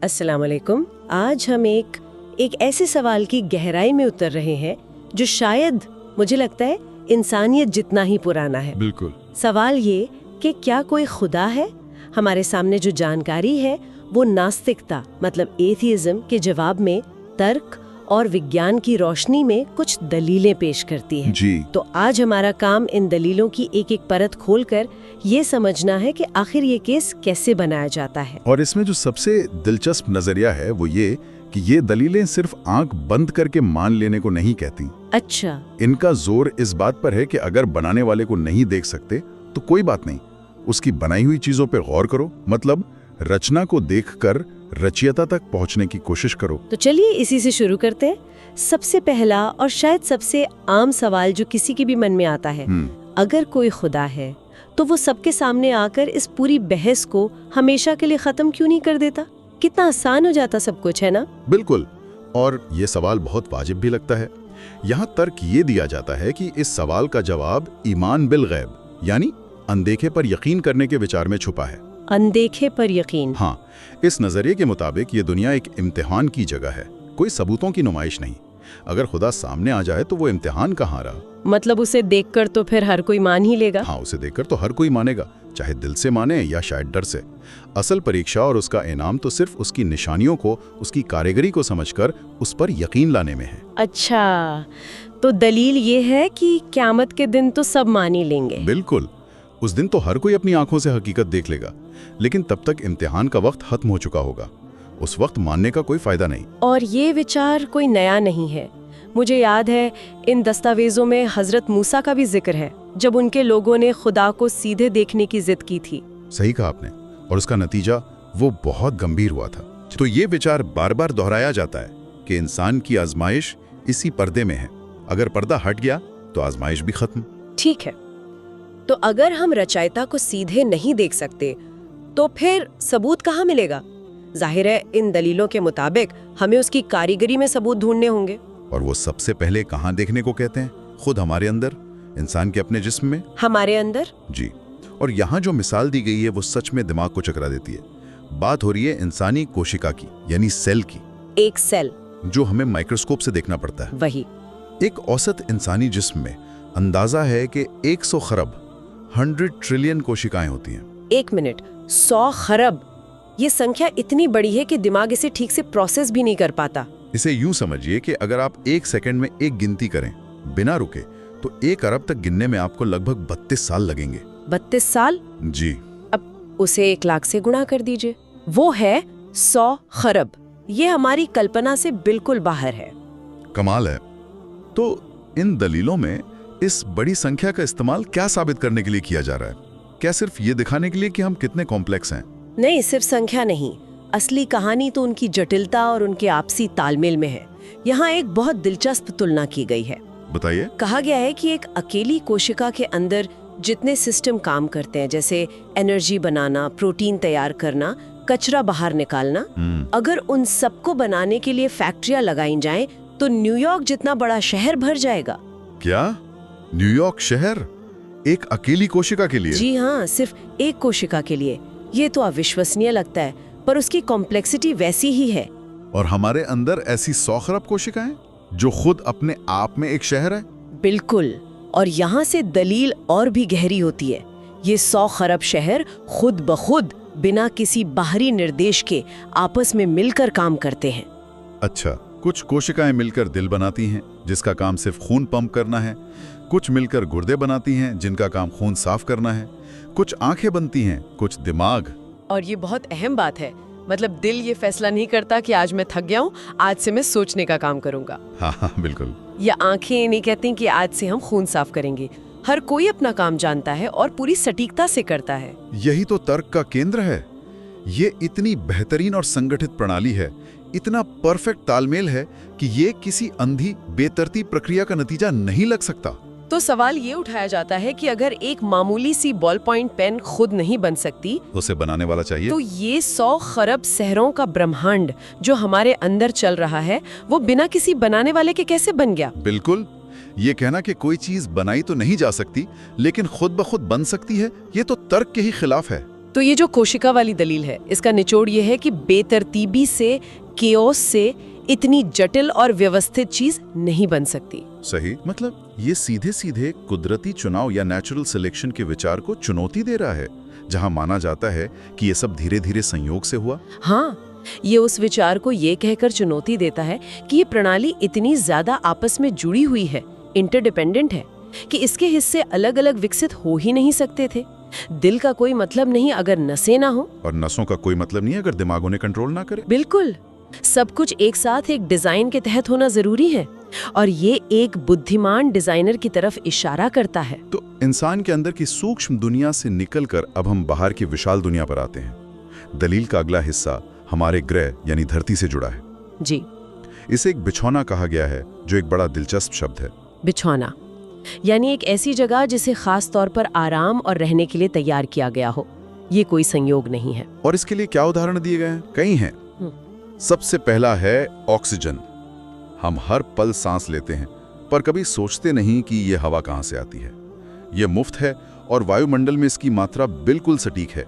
अस्सलाम वालेकुम। आज हम एक ऐसे सवाल की गहराई में उतर रहे हैं जो शायद मुझे लगता है इंसानियत जितना ही पुराना है। बिल्कुल। सवाल ये कि क्या कोई खुदा है? हमारे सामने जो जानकारी है वो नास्तिकता मतलब एथियज्म के जवाब में तर्क और विज्ञान की रोशनी में कुछ दलीलें पेश करती है। जी। तो आज हमारा काम इन दलीलों की एक एक परत खोलकर ये समझना है कि आखिर ये केस कैसे बनाया जाता है। और इसमें जो सबसे दिलचस्प नजरिया है वो ये कि ये दलीलें सिर्फ आंख बंद करके मान लेने को नहीं कहती। अच्छा। इनका जोर इस बात पर है कि अगर बनाने वाले को नहीं देख सकते तो कोई बात नहीं, उसकी बनाई हुई चीजों पे गौर करो, मतलब रचना को देखकर रचयिता तक पहुंचने की कोशिश करो। तो चलिए इसी से शुरू करते हैं। सबसे पहला और शायद सबसे आम सवाल जो किसी के भी मन में आता है, अगर कोई खुदा है तो वो सबके सामने आकर इस पूरी बहस को हमेशा के लिए खत्म क्यों नहीं कर देता? कितना आसान हो जाता सब कुछ, है ना? बिल्कुल। और ये सवाल बहुत वाजिब भी लगता है। यहाँ तर्क ये दिया जाता है कि इस सवाल का जवाब ईमान बिल गैब यानी अनदेखे पर यकीन करने के विचार में छुपा है। अनदेखे पर यकीन। हाँ, इस नजरिए के मुताबिक ये दुनिया एक इम्तिहान की जगह है, कोई सबूतों की नुमाइश नहीं। अगर खुदा सामने आ जाए तो वो इम्तिहान कहाँ रहा? मतलब उसे देखकर तो फिर हर कोई मान ही लेगा। हाँ, उसे देखकर तो हर कोई मानेगा, चाहे दिल से माने या शायद डर से। असल परीक्षा और उसका इनाम तो सिर्फ उसकी निशानियों को, उसकी कारीगरी को समझकर उस पर यकीन लाने में है। अच्छा, तो दलील ये है कि क़यामत के दिन तो सब मान ही लेंगे। बिल्कुल। उस दिन तो हर कोई अपनी आंखों से हकीकत देख लेगा, लेकिन तब तक इम्तिहान का वक्त खत्म हो चुका होगा। उस वक्त मानने का कोई फायदा नहीं। और ये विचार कोई नया नहीं है। मुझे याद है इन दस्तावेजों में हजरत मूसा का भी जिक्र है, जब उनके लोगों ने खुदा को सीधे देखने की जिद की थी। सही कहा आपने। और उसका नतीजा वो बहुत गंभीर हुआ था। तो ये विचार बार बार दोहराया जाता है कि इंसान की आजमाइश इसी पर्दे में है। अगर पर्दा हट गया तो आजमाइश भी खत्म। ठीक है, तो अगर हम रचयिता को सीधे नहीं देख सकते तो फिर सबूत कहाँ मिलेगा? जाहिर है इन दलीलों के मुताबिक हमें उसकी कारीगरी में सबूत ढूंढने होंगे। और वो सबसे पहले कहाँ देखने को कहते हैं? खुद हमारे अंदर, इंसान के अपने जिस्म में। हमारे अंदर? जी। और यहाँ जो मिसाल दी गई है वो सच में दिमाग को चकरा देती है। बात हो रही है इंसानी कोशिका की, यानी सेल की। एक सेल जो हमें माइक्रोस्कोप से देखना पड़ता है। वही। एक औसत इंसानी जिस्म में अंदाजा है कि 100 खरब 100 ट्रिलियन कोशिकाएं होती हैं। एक मिनट, 100 खरब? ये संख्या इतनी बड़ी है कि दिमाग इसे ठीक से प्रोसेस भी नहीं कर पाता। इसे यूं समझिए कि अगर आप 1 सेकंड में एक गिनती करें बिना रुके तो 1 अरब तक गिनने में आपको लगभग 32 साल लगेंगे। 32 साल? जी। अब उसे 1 लाख से गुणा कर दीजिए, वो है 100 खरब। ये हमारी कल्पना से बिल्कुल बाहर है। कमाल है। तो इन दलीलों में इस बड़ी संख्या का इस्तेमाल क्या साबित करने के लिए किया जा रहा है? क्या सिर्फ ये दिखाने के लिए कि हम कितने कॉम्प्लेक्स हैं? नहीं, सिर्फ संख्या नहीं, असली कहानी तो उनकी जटिलता और उनके आपसी तालमेल में है। यहाँ एक बहुत दिलचस्प तुलना की गई है। बताइए। कहा गया है कि एक अकेली कोशिका के अंदर जितने सिस्टम काम करते हैं, जैसे एनर्जी बनाना, प्रोटीन तैयार करना, कचरा बाहर निकालना, अगर उन सबको बनाने के लिए फैक्ट्रियां लगाई जाएं, तो न्यूयॉर्क जितना बड़ा शहर भर जाएगा। क्या? न्यूयॉर्क शहर एक अकेली कोशिका के लिए? जी हाँ, सिर्फ एक कोशिका के लिए। ये तो अविश्वसनीय लगता है, पर उसकी कॉम्प्लेक्सिटी वैसी ही है। और हमारे अंदर ऐसी 100 खरब कोशिकाएं जो खुद अपने आप में एक शहर है? बिल्कुल। और यहाँ से दलील और भी गहरी होती है। ये 100 खरब शहर खुद ब खुद बिना किसी बाहरी निर्देश के आपस में मिलकर काम करते हैं। अच्छा, कुछ कोशिकाएं मिलकर दिल बनाती हैं जिसका काम सिर्फ खून पंप करना है, कुछ मिलकर गुर्दे बनाती हैं जिनका काम खून साफ करना है, कुछ आंखें बनती हैं, कुछ दिमाग। और ये बहुत अहम बात है, मतलब दिल ये फैसला नहीं करता कि आज मैं थक गया हूँ, आज से मैं सोचने का काम करूंगा। हाँ, बिल्कुल। या आंखें नहीं कहती कि आज से हम खून साफ करेंगे। हर कोई अपना काम जानता है और पूरी सटीकता से करता है। यही तो तर्क का केंद्र है। ये इतनी बेहतरीन और संगठित प्रणाली है, इतना परफेक्ट तालमेल है कि ये किसी अंधी बेतरतीब प्रक्रिया का नतीजा नहीं लग सकता। तो सवाल ये उठाया जाता है कि अगर एक मामूली सी बॉल पॉइंट पेन खुद नहीं बन सकती, उसे बनाने वाला चाहिए। तो ये 100 खरब शहरों का ब्रह्मांड जो हमारे अंदर चल रहा है, वो बिना किसी बनाने वाले के कैसे बन गया? बिल्कुल। ये कहना कि कोई चीज बनाई तो नहीं जा सकती लेकिन खुद ब खुद बन सकती है, ये तो तर्क के ही खिलाफ है। तो ये जो कोशिका वाली दलील है, इसका निचोड़ ये है कि बेतरतीबी से, केओस से इतनी जटिल और व्यवस्थित चीज नहीं बन सकती। सही, मतलब ये सीधे सीधे कुदरती चुनाव या नेचुरल सिलेक्शन के विचार को चुनौती दे रहा है, जहां माना जाता है कि ये सब धीरे धीरे संयोग से हुआ। हाँ, ये उस विचार को ये कहकर चुनौती देता है कि ये प्रणाली इतनी ज्यादा आपस में जुड़ी हुई है, इंटरडिपेंडेंट है, कि इसके हिस्से अलग अलग विकसित हो ही नहीं सकते थे। दिल का कोई मतलब नहीं अगर नसें ना हो, और नसों का कोई मतलब नहीं अगर दिमाग उन्हें कंट्रोल ना करे। बिल्कुल, सब कुछ एक साथ एक डिजाइन के तहत होना जरूरी है, और ये एक बुद्धिमान डिजाइनर की तरफ इशारा करता है। तो इंसान के अंदर की सूक्ष्म दुनिया से निकलकर अब हम बाहर की विशाल दुनिया पर आते हैं। दलील का अगला हिस्सा हमारे ग्रह यानी धरती से जुड़ा है। जी, इसे एक बिछौना कहा गया है, जो एक बड़ा दिलचस्प शब्द है। बिछौना यानी एक ऐसी जगह जिसे खास तौर पर आराम और रहने के लिए तैयार किया गया हो। ये कोई संयोग नहीं है। और इसके लिए क्या उदाहरण दिए गए हैं? कई हैं। सबसे पहला है ऑक्सीजन। हम हर पल सांस लेते हैं, पर कभी सोचते नहीं कि ये हवा कहाँ से आती है। ये मुफ्त है और वायुमंडल में इसकी मात्रा बिल्कुल सटीक है,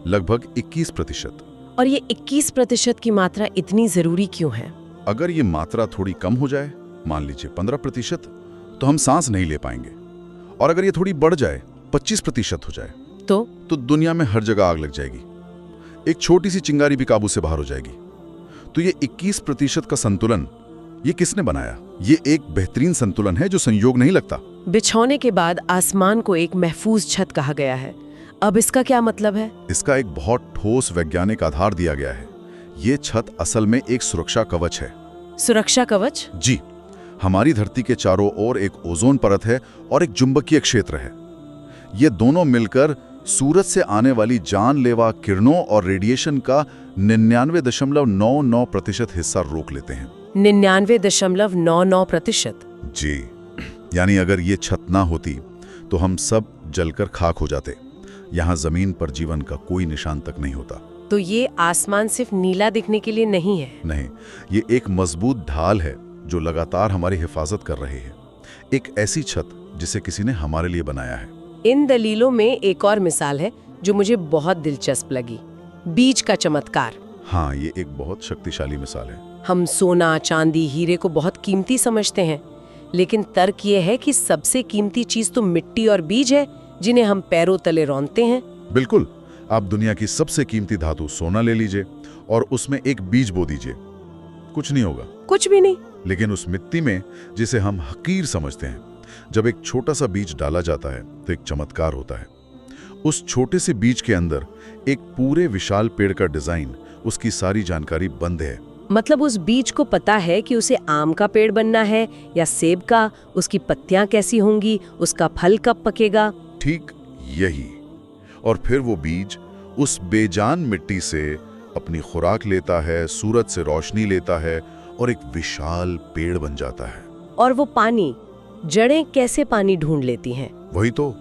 लगभग 21%। और ये 21% की मात्रा इतनी जरूरी क्यों है? अगर ये मात्रा थोड़ी कम हो जाए, मान लीजिए 15%, तो हम सांस नहीं ले पाएंगे। और अगर ये थोड़ी बढ़ जाए, 25% हो जाए, तो दुनिया में हर जगह आग लग जाएगी। एक छोटी सी चिंगारी भी काबू से बाहर हो जाएगी। तो ये 21% का संतुलन ये किसने बनाया? ये एक बेहतरीन संतुलन है जो संयोग नहीं लगता। बिछौने के बाद आसमान को एक महफूज छत कहा गया है। अब इसका क्या मतलब है? इसका एक बहुत ठोस वैज्ञानिक आधार दिया गया है। ये छत असल में एक सुरक्षा कवच है। सुरक्षा कवच? जी, हमारी धरती के चारों ओर एक ओजोन परत है और एक चुंबकीय क्षेत्र है। ये दोनों मिलकर सूरज से आने वाली जानलेवा किरणों और रेडिएशन का 99.99% हिस्सा रोक लेते हैं। 99.99%? जी, यानी अगर ये छत ना होती तो हम सब जलकर खाक हो जाते। यहाँ जमीन पर जीवन का कोई निशान तक नहीं होता। तो ये आसमान सिर्फ नीला दिखने के लिए नहीं है? नहीं, ये एक मजबूत ढाल है जो लगातार हमारी हिफाजत कर रही है। एक ऐसी छत जिसे किसी ने हमारे लिए बनाया है। इन दलीलों में एक और मिसाल है जो मुझे बहुत दिलचस्प लगी, बीज का चमत्कार। हाँ, ये एक बहुत शक्तिशाली मिसाल है। हम सोना, चांदी, हीरे को बहुत कीमती समझते हैं, लेकिन तर्क ये है कि सबसे कीमती चीज तो मिट्टी और बीज है, जिन्हें हम पैरों तले रौंदते हैं। बिल्कुल, आप दुनिया की सबसे कीमती धातु सोना ले लीजिए और उसमें एक बीज बो दीजिए, कुछ नहीं होगा। कुछ भी नहीं। लेकिन उस मिट्टी में, जिसे हम हकीर समझते हैं, जब एक छोटा सा बीज डाला जाता है तो एक चमत्कार होता है। उस छोटे से बीज के अंदर एक पूरे विशाल पेड़ का डिजाइन, उसकी सारी जानकारी बंद है। मतलब उस बीज को पता है कि उसे आम का पेड़ बनना है या सेब का, उसकी पत्तियां कैसी होंगी, उसका फल कब पकेगा। ठीक यही। और फिर वो बीज उस बेजान मिट्टी से अपनी खुराक लेता है, सूरज से रोशनी लेता है और एक विशाल पेड़ बन जाता है। और वो पानी, जड़ें कैसे पानी ढूंढ लेती हैं? वही तो,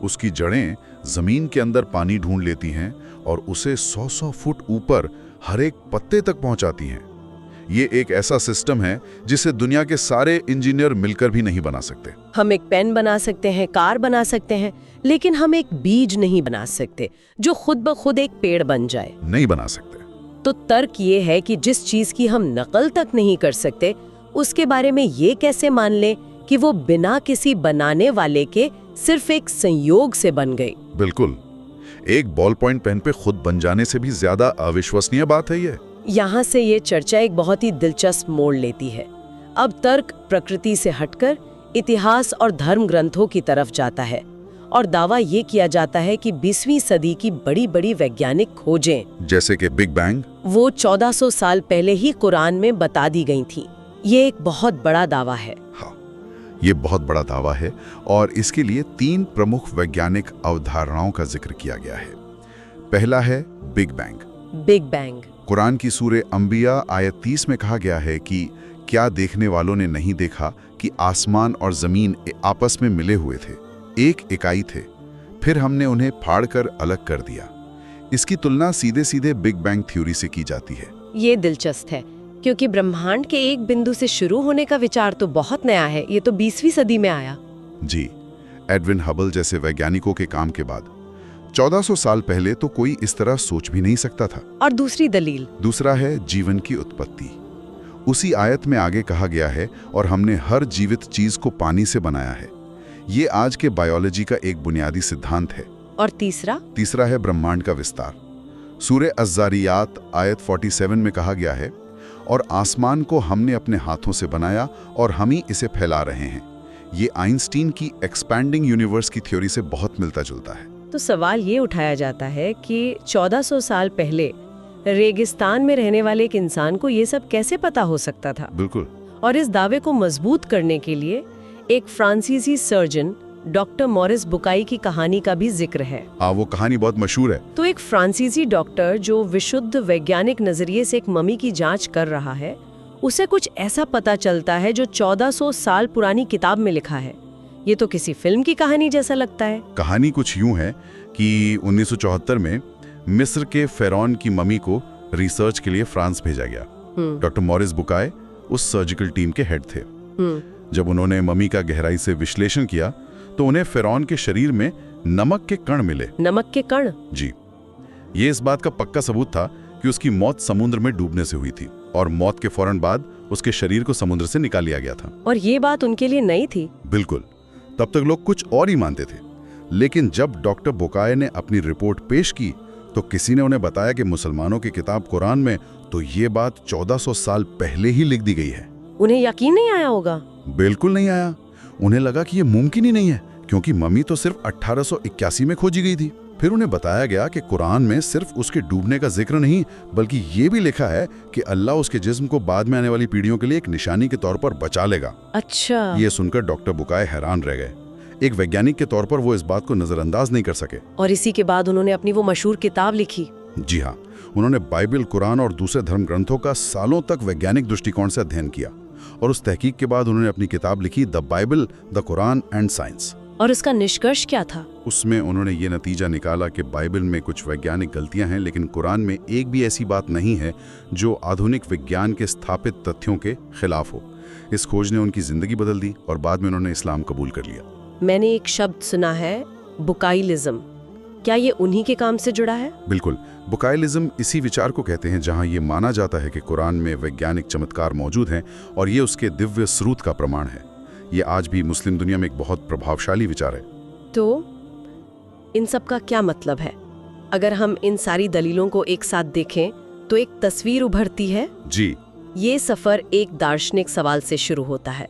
उसकी जड़ें जमीन के अंदर पानी ढूंढ लेती हैं और उसे 100-100 फुट ऊपर हर एक पत्ते तक पहुंचाती हैं। ये एक ऐसा सिस्टम है जिसे दुनिया के सारे इंजीनियर मिलकर भी नहीं बना सकते। हम एक पेन बना सकते हैं, कार बना सकते हैं, लेकिन हम एक बीज नहीं बना सकते जो खुद ब खुद एक पेड़ बन जाए। नहीं बना सकते। तो तर्क ये है कि जिस चीज की हम नकल तक नहीं कर सकते, उसके बारे में ये कैसे मान लें कि वो बिना किसी बनाने वाले के सिर्फ एक संयोग से बन गई। बिल्कुल, एक बॉल पॉइंट पेन पे खुद बन जाने से भी ज्यादा अविश्वसनीय बात है ये। यहाँ से ये चर्चा एक बहुत ही दिलचस्प मोड़ लेती है। अब तर्क प्रकृति से हटकर इतिहास और धर्म ग्रंथों की तरफ जाता है और दावा ये किया जाता है कि 20वीं सदी की बड़ी बड़ी वैज्ञानिक खोजें, जैसे कि बिग बैंग, वो 1400 साल पहले ही कुरान में बता दी गई थी। ये एक बहुत बड़ा दावा है। हाँ, ये बहुत बड़ा दावा है और इसके लिए 3 प्रमुख वैज्ञानिक अवधारणाओं का जिक्र किया गया है। पहला है big bang. Big bang Quran की सूरे अंबिया आयत 30 में कहा गया है कि क्या देखने वालों ने नहीं देखा कि आसमान और जमीन आपस में मिले हुए थे, एक इकाई थे, फिर हमने उन्हें फाड़कर अलग कर दिया। इसकी तुलना सीधे सीधे बिग बैंग थ्योरी से की जाती है। ये दिलचस्प है क्योंकि ब्रह्मांड के एक बिंदु से शुरू होने का विचार तो बहुत नया है। ये तो 20वीं सदी में आया। जी, एडविन हबल जैसे वैज्ञानिकों के काम के बाद 1400 साल पहले तो कोई इस तरह सोच भी नहीं सकता था। और दूसरी दलील? दूसरा है जीवन की उत्पत्ति। उसी आयत में आगे कहा गया है, और हमने हर जीवित चीज को पानी से बनाया है। ये आज के बायोलॉजी का एक बुनियादी सिद्धांत है। और तीसरा? तीसरा है ब्रह्मांड का विस्तार। सूरे अज़्ज़ारियात आयत 47 में कहा गया है, और आसमान को हमने अपने हाथों से बनाया और हम ही इसे फैला रहे हैं। ये आइंस्टीन की एक्सपैंडिंग यूनिवर्स की थ्योरी से बहुत मिलता जुलता है। तो सवाल ये उठाया जाता है कि 1400 साल पहले रेगिस्तान में रहने वाले एक इंसान को ये सब कैसे पता हो सकता था? बिल्कुल। और इस दावे को मजबूत करने के लिए एक फ्रांसीसी सर्जन डॉक्टर मॉरिस बुकाई की कहानी का भी जिक्र है। वो कहानी बहुत मशहूर है। तो एक फ्रांसीसी डॉक्टर जो विशुद्ध वैज्ञानिक नजरिए से एक मम्मी की जांच कर रहा है, उसे कुछ ऐसा पता चलता है जो 1400 साल पुरानी किताब में लिखा है। ये तो किसी फिल्म की कहानी जैसा लगता है। कहानी कुछ यूं है कि 1974 में मिस्र के फेरौन की मम्मी को रिसर्च के लिए फ्रांस भेजा गया। डॉक्टर मॉरिस बुकाई उस सर्जिकल टीम के हेड थे। जब उन्होंने मम्मी का गहराई से विश्लेषण किया तो उन्हें फेरौन के शरीर में नमक के कण मिले। नमक के कण? जी। ये इस बात का पक्का सबूत था कि उसकी मौत समुद्र में डूबने से हुई थी, और मौत के फौरन बाद उसके शरीर को समुद्र से निकाल लिया गया था। और ये बात उनके लिए नई थी? बिल्कुल। तब तक लोग कुछ और ही मानते थे। लेकिन जब डॉक्टर बुकाई ने अपनी रिपोर्ट पेश की तो किसी ने उन्हें बताया कि मुसलमानों की किताब कुरान में तो ये बात 1400 साल पहले ही लिख दी गई है। उन्हें यकीन नहीं आया होगा। बिल्कुल नहीं आया। उन्हें लगा कि ये मुमकिन ही नहीं है, क्योंकि मम्मी तो सिर्फ 1881 में खोजी गई थी। फिर उन्हें बताया गया कि कुरान में सिर्फ उसके डूबने का जिक्र नहीं, बल्कि ये भी लिखा है कि अल्लाह उसके जिस्म को बाद में आने वाली पीढ़ियों के लिए एक निशानी के तौर पर बचा लेगा। अच्छा। ये सुनकर डॉक्टर बुकाई हैरान रह गए। एक वैज्ञानिक के तौर पर वो इस बात को नजरअंदाज नहीं कर सके। और इसी के बाद उन्होंने अपनी वो मशहूर किताब लिखी। जी हाँ, उन्होंने बाइबल, कुरान और दूसरे धर्म ग्रंथों का सालों तक वैज्ञानिक दृष्टिकोण से अध्ययन किया, और उस तहकीक के बाद उन्होंने अपनी किताब लिखी, the Bible, the Quran and science. और उसका निष्कर्ष क्या था? उसमें उन्होंने ये नतीजा निकाला कि बाइबल में कुछ वैज्ञानिक गलतियां हैं, लेकिन कुरान में एक भी ऐसी बात नहीं है जो आधुनिक विज्ञान के स्थापित तथ्यों के खिलाफ हो। इस खोज ने उनकी जिंदगी बदल दी और बाद में उन्होंने इस्लाम कबूल कर लिया। मैंने एक शब्द सुना है, बुकाइलिज्म। क्या ये उन्हीं के काम से जुड़ा है? बिल्कुल। बुकाइलिज्म इसी विचार को कहते हैं जहां ये माना जाता है कि कुरान में वैज्ञानिक चमत्कार मौजूद हैं और ये उसके दिव्य स्रोत का प्रमाण है। ये आज भी मुस्लिम दुनिया में एक बहुत प्रभावशाली विचार है। तो इन सब का क्या मतलब है? अगर हम इन सारी दलीलों को एक साथ देखें तो एक तस्वीर उभरती है। जी। ये सफर एक दार्शनिक सवाल से शुरू होता है,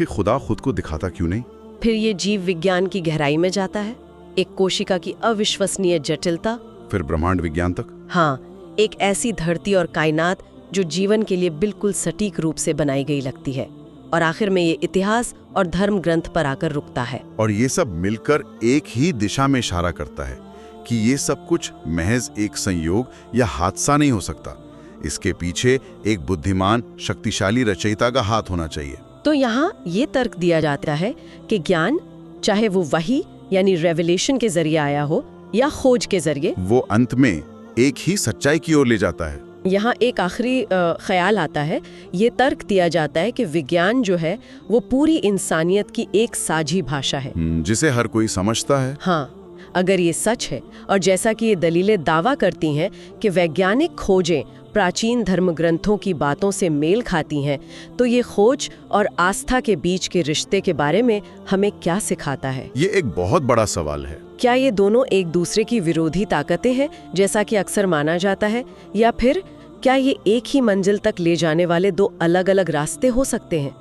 खुदा खुद को दिखाता क्यों नहीं? फिर ये जीव विज्ञान की गहराई में जाता है, एक कोशिका की अविश्वसनीय जटिलता, फिर ब्रह्मांड विज्ञान तक। हाँ, एक ऐसी धरती और कायनात जो जीवन के लिए बिल्कुल सटीक रूप से बनाई गई लगती है, और आखिर में ये इतिहास और धर्म ग्रंथ पर आकर रुकता है। और ये सब मिलकर एक ही दिशा में इशारा करता है कि ये सब कुछ महज एक संयोग या हादसा नहीं हो सकता। इसके पीछे एक बुद्धिमान, शक्तिशाली रचयिता का हाथ होना चाहिए। तो यहाँ ये तर्क दिया जाता है कि ज्ञान, चाहे वो वही यानी रेवलेशन के जरिए आया हो या खोज के जरिए, वो अंत में एक ही सच्चाई की ओर ले जाता है। यहाँ एक आखिरी ख्याल आता है। ये तर्क दिया जाता है कि विज्ञान जो है वो पूरी इंसानियत की एक साझी भाषा है जिसे हर कोई समझता है। हाँ, अगर ये सच है और जैसा कि ये दलीलें दावा करती हैं कि वैज्ञानिक खोजें प्राचीन धर्म ग्रंथों की बातों से मेल खाती हैं, तो ये खोज और आस्था के बीच के रिश्ते के बारे में हमें क्या सिखाता है? ये एक बहुत बड़ा सवाल है। क्या ये दोनों एक दूसरे की विरोधी ताकतें हैं जैसा कि अक्सर माना जाता है, या फिर क्या ये एक ही मंजिल तक ले जाने वाले दो अलग अलग रास्ते हो सकते हैं?